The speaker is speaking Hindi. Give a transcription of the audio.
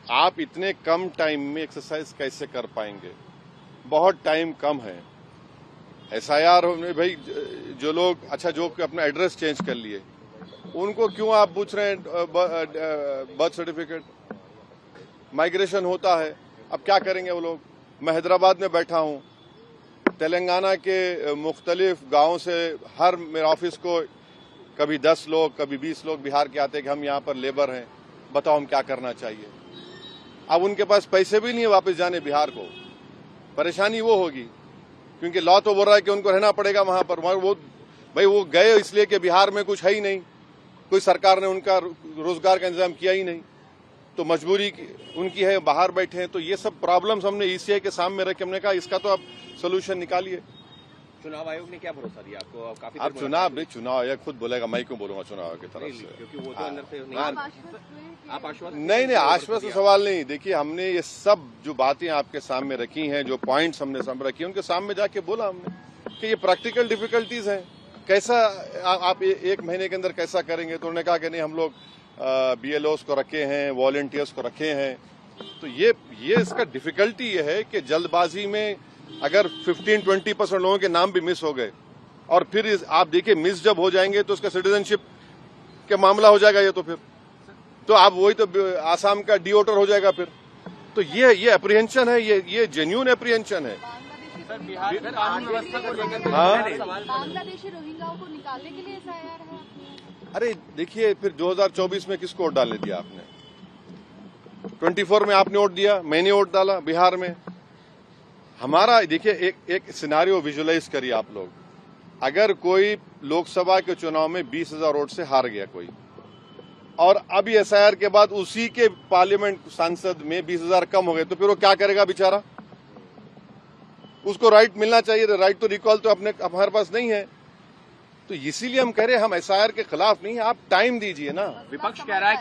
आप इतने कम टाइम में एक्सरसाइज कैसे कर पाएंगे? बहुत टाइम कम है। एसआईआर भाई, जो लोग जो अपना एड्रेस चेंज कर लिए उनको क्यों आप पूछ रहे हैं बर्थ सर्टिफिकेट? माइग्रेशन होता है, अब क्या करेंगे वो लोग? मैं हैदराबाद में बैठा हूं, तेलंगाना के मुख्तलिफ गांवों से हर मेरे ऑफिस को कभी 10 लोग कभी 20 लोग बिहार के आते हैं कि हम यहाँ पर लेबर हैं, बताओ हम क्या करना चाहिए। अब उनके पास पैसे भी नहीं है वापस जाने बिहार को। परेशानी वो होगी क्योंकि लॉ तो बोल रहा है कि उनको रहना पड़ेगा वहां पर। वो गए इसलिए कि बिहार में कुछ है ही नहीं, कोई सरकार ने उनका रोजगार का इंतजाम किया ही नहीं, तो मजबूरी उनकी है, बाहर बैठे हैं। तो ये सब प्रॉब्लम्स हमने ईसीआई के सामने रख के हमने कहा इसका तो आप सोल्यूशन निकालिए। चुनाव आयोग ने क्या भरोसा दिया आपको? काफी अब चुनाव आयोग खुद बोलेगा, मैं क्यों बोलूंगा चुनाव आयोग की तरफ से? क्योंकि वो तो अंदर से आप आश्वस्त नहीं, आश्वस्त सवाल नहीं। देखिए, हमने ये सब जो बातें आपके सामने रखी हैं, जो पॉइंट्स हमने सामने रखी हैं, उनके सामने जाके बोला हमने कि ये प्रैक्टिकल डिफिकल्टीज हैं, कैसा आप एक महीने के अंदर कैसा करेंगे? तो उन्होंने कहा कि नहीं, हम लोग बीएलओस को रखे हैं, वॉलंटियर्स को रखे हैं। तो ये इसका डिफिकल्टी ये है कि जल्दबाजी में अगर 15-20% लोगों के नाम भी मिस हो गए और फिर आप देखिए मिस जब हो जाएंगे तो उसका सिटीजनशिप का मामला हो जाएगा। ये तो आप वही तो आसाम का डिओटर हो जाएगा फिर। तो ये अप्रीहेंशन है, ये जेन्युइन अप्रीहेंशन है। बांग्लादेशी रोहिंग्याओं को निकालने के लिए एसआईआर है। अरे देखिए, फिर 2024 में किसको वोट डालने दिया आपने? 24 में आपने वोट दिया, मैंने वोट डाला बिहार में। हमारा देखिए, एक सिनारियो विजुअलाइज करिए आप लोग। अगर कोई लोकसभा के चुनाव में 20,000 वोट से हार गया कोई, और अब एसआईआर के बाद उसी के पार्लियामेंट सांसद में 20,000 कम हो गए, तो फिर वो क्या करेगा बेचारा? उसको राइट मिलना चाहिए। राइट तो रिकॉल तो हमारे पास नहीं है। तो इसीलिए हम कह रहे हैं हम एसआईआर के खिलाफ नहीं है, आप टाइम दीजिए ना। विपक्ष कह रहा है